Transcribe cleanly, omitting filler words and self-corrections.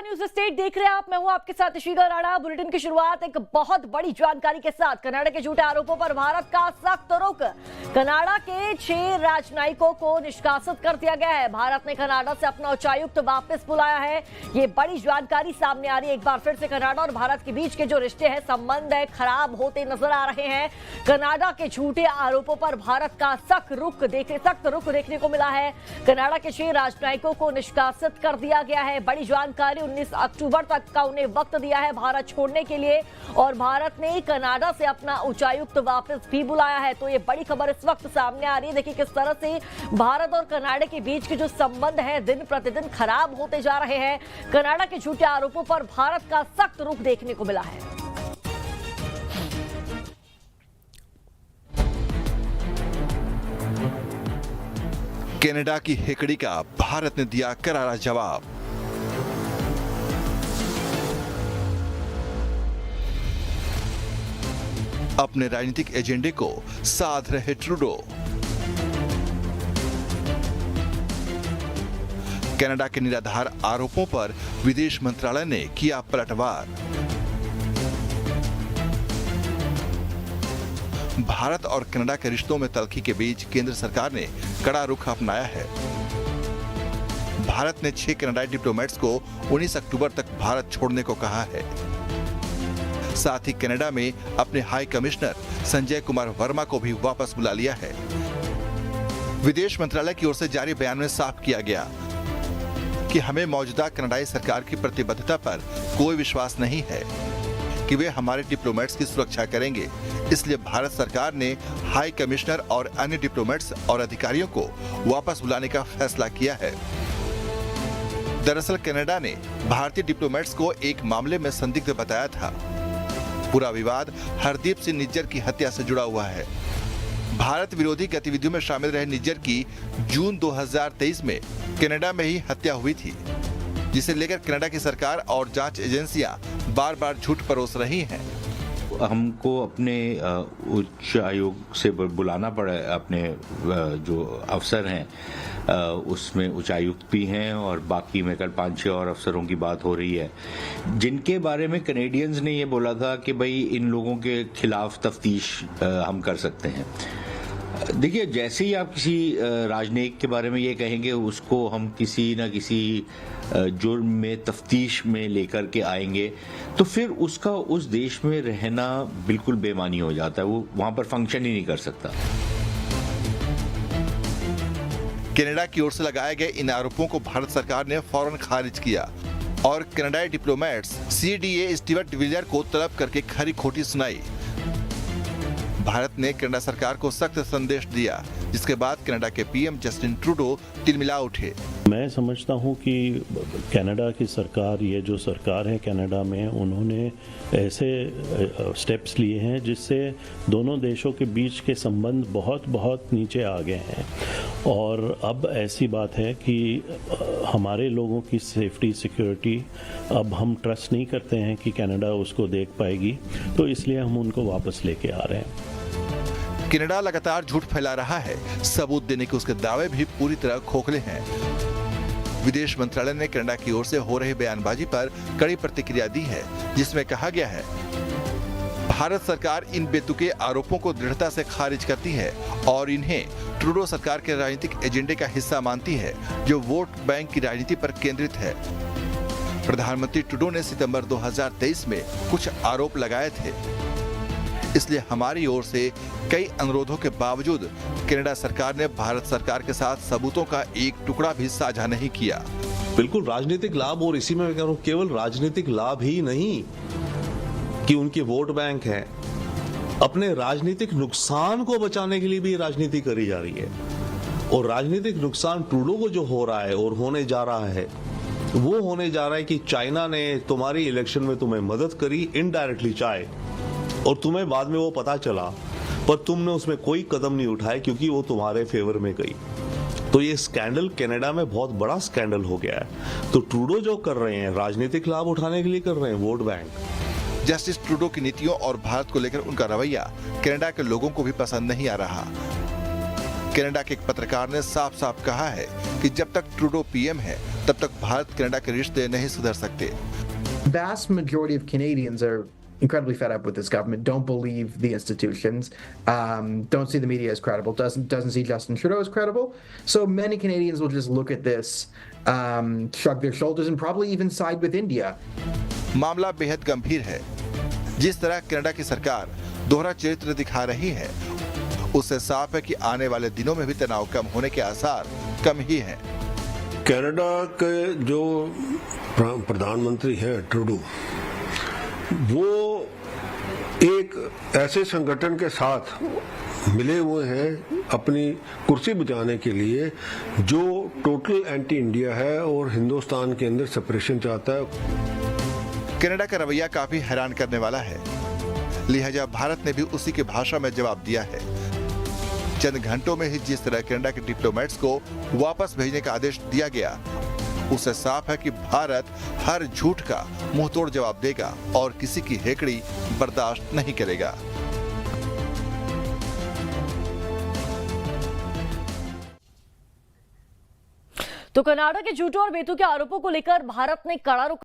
News state देख रहे हैं आप। मैं हूं आपके साथ ईशिका राणा। बुलेटिन की शुरुआत एक बहुत बड़ी जानकारी के साथ। कनाडा के झूठे आरोपों पर भारत का सख्त रुख। कनाडा के 6 राजनयिकों को निष्कासित कर दिया गया है। भारत ने कनाडा से अपना उच्चायुक्त वापस बुलाया है। ये बड़ी जानकारी सामने आ रही है। एक बार फिर से कनाडा और भारत के बीच के जो रिश्ते हैं, संबंध है, खराब होते नजर आ रहे हैं। कनाडा के झूठे आरोपों पर भारत का सख्त रुख देखने को मिला है। कनाडा के 6 राजनयिकों को निष्कासित कर दिया गया है। बड़ी जानकारी, 19 अक्टूबर तक का उन्हें वक्त दिया है भारत छोड़ने के लिए, और भारत ने कनाडा से अपना उच्चायुक्त वापस भी बुलाया है। तो ये बड़ी खबर इस वक्त सामने आ रही है। देखिए किस तरह से भारत और कनाडा के बीच के जो संबंध है दिन प्रतिदिन खराब होते जा रहे हैं। कनाडा के झूठे आरोपों पर भारत का सख्त रुख देखने को मिला है। कनाडा की हेकड़ी का भारत ने दिया करारा जवाब। अपने राजनीतिक एजेंडे को साध रहे ट्रूडो। कनाडा के निराधार आरोपों पर विदेश मंत्रालय ने किया पलटवार। भारत और कनाडा के रिश्तों में तल्खी के बीच केंद्र सरकार ने कड़ा रुख अपनाया है। भारत ने 6 कनाडाई डिप्लोमेट्स को 19 अक्टूबर तक भारत छोड़ने को कहा है। साथ ही कनाडा में अपने हाई कमिश्नर संजय कुमार वर्मा को भी वापस बुला लिया है। विदेश मंत्रालय की ओर से जारी बयान में साफ किया गया कि हमें मौजूदा कनाडाई सरकार की प्रतिबद्धता पर कोई विश्वास नहीं है कि वे हमारे डिप्लोमेट्स की सुरक्षा करेंगे। इसलिए भारत सरकार ने हाई कमिश्नर और अन्य डिप्लोमेट्स और अधिकारियों को वापस बुलाने का फैसला किया है। दरअसल कनाडा ने भारतीय डिप्लोमेट्स को एक मामले में संदिग्ध बताया था। पूरा विवाद हरदीप सिंह निज्जर की हत्या से जुड़ा हुआ है। भारत विरोधी गतिविधियों में शामिल रहे निज्जर की जून 2023 में कनाडा में ही हत्या हुई थी, जिसे लेकर कनाडा की सरकार और जांच एजेंसियां बार-बार झूठ परोस रही हैं। हमको अपने उच्च आयोग से बुलाना पड़ा। अपने जो अफसर हैं उसमें उच्चायुक्त भी हैं और बाकी में कल 5-6 और अफसरों की बात हो रही है, जिनके बारे में कनेडियंस ने ये बोला था कि भाई इन लोगों के खिलाफ तफ्तीश हम कर सकते हैं। देखिए, जैसे ही आप किसी राजनयिक के बारे में ये कहेंगे, उसको हम किसी न किसी जुर्म में तफ्तीश में लेकर के आएंगे, तो फिर उसका उस देश में रहना बिल्कुल बेमानी हो जाता है। वो वहां पर फंक्शन ही नहीं कर सकता। कनाडा की ओर से लगाए गए इन आरोपों को भारत सरकार ने फौरन खारिज किया और कनाडाई डिप्लोमेट्स CDA स्टीवर्ट विलियर को तलब करके खरी खोटी सुनाई। भारत ने कनाडा सरकार को सख्त संदेश दिया, जिसके बाद कनाडा के PM जस्टिन ट्रूडो तिलमिला उठे। मैं समझता हूं कि कनाडा की सरकार, ये जो सरकार है कनाडा में, उन्होंने ऐसे स्टेप्स लिए हैं जिससे दोनों देशों के बीच के संबंध बहुत बहुत नीचे आ गए हैं। और अब ऐसी बात है कि हमारे लोगों की सेफ्टी सिक्योरिटी अब हम ट्रस्ट नहीं करते हैं कि कनाडा उसको देख पाएगी, तो इसलिए हम उनको वापस लेके आ रहे हैं। कनाडा लगातार झूठ फैला रहा है। सबूत देने के उसके दावे भी पूरी तरह खोखले हैं। विदेश मंत्रालय ने कनाडा की ओर से हो रही बयानबाजी पर कड़ी प्रतिक्रिया दी है, जिसमें कहा गया है भारत सरकार इन बेतुके आरोपों को दृढ़ता से खारिज करती है और इन्हें ट्रूडो सरकार के राजनीतिक एजेंडे का हिस्सा मानती है, जो वोट बैंक की राजनीति पर केंद्रित है। प्रधानमंत्री ट्रूडो ने सितंबर 2023 में कुछ आरोप लगाए थे, इसलिए हमारी ओर से कई अनुरोधों के बावजूद कनाडा सरकार ने भारत सरकार के साथ सबूतों का एक टुकड़ा भी साझा नहीं किया। बिल्कुल राजनीतिक लाभ, और इसी में मैं कह रहा हूं केवल राजनीतिक लाभ ही नहीं कि उनके वोट बैंक है, अपने राजनीतिक नुकसान को बचाने के लिए भी राजनीति करी जा रही है। और राजनीतिक नुकसान ट्रूडो को जो हो रहा है और होने जा रहा है, वो होने जा रहा है कि चाइना ने तुम्हारी इलेक्शन में तुम्हें मदद करी, इनडायरेक्टली चाहे, और तुम्हें बाद में वो पता चला, पर तुमने उसमें कोई कदम नहीं उठाए क्योंकि वो तुम्हारे फेवर में गई। तो ये स्कैंडल कनाडा में बहुत बड़ा स्कैंडल हो गया है। तो ट्रूडो जो कर रहे हैं, राजनीतिक लाभ उठाने के लिए कर रहे हैं, वोट बैंक। जस्टिस ट्रूडो की नीतियों और भारत को लेकर उनका रवैया कनाडा के लोगों को भी पसंद नहीं आ रहा। कनाडा के एक पत्रकार ने साफ साफ कहा है कि जब तक ट्रूडो PM है, तब तक भारत कनाडा के रिश्ते नहीं सुधर सकते। Vast majority of Canadians are incredibly fed up with this government, don't believe the institutions, don't see the media as credible, doesn't see Justin Trudeau as credible. So many Canadians will just look at this, shrug their shoulders, and probably even side with India. मामला बेहद गंभीर है। जिस तरह Canada की सरकार दोहरा चरित्र दिखा रही है, उससे साफ है कि आने वाले दिनों में भी तनाव कम होने के आसार कम ही हैं। कनाडा के जो प्रधानमंत्री हैं ट्रूडो, वो एक ऐसे संगठन के साथ मिले हुए हैं अपनी कुर्सी बचाने के लिए जो टोटल एंटी इंडिया है और हिंदुस्तान के अंदर सेपरेशन चाहता है। कनाडा का रवैया काफी हैरान करने वाला है, लिहाजा भारत ने भी उसी की भाषा में जवाब दिया है। चंद घंटों में ही जिस तरह कनाडा के डिप्लोमेट्स को वापस भेजने का आदेश दिया गया, उससे साफ है कि भारत हर झूठ का मुंहतोड़ जवाब देगा और किसी की हेकड़ी बर्दाश्त नहीं करेगा। तो कनाडा के झूठों और बेतुके आरोपों को लेकर भारत ने कड़ा रुख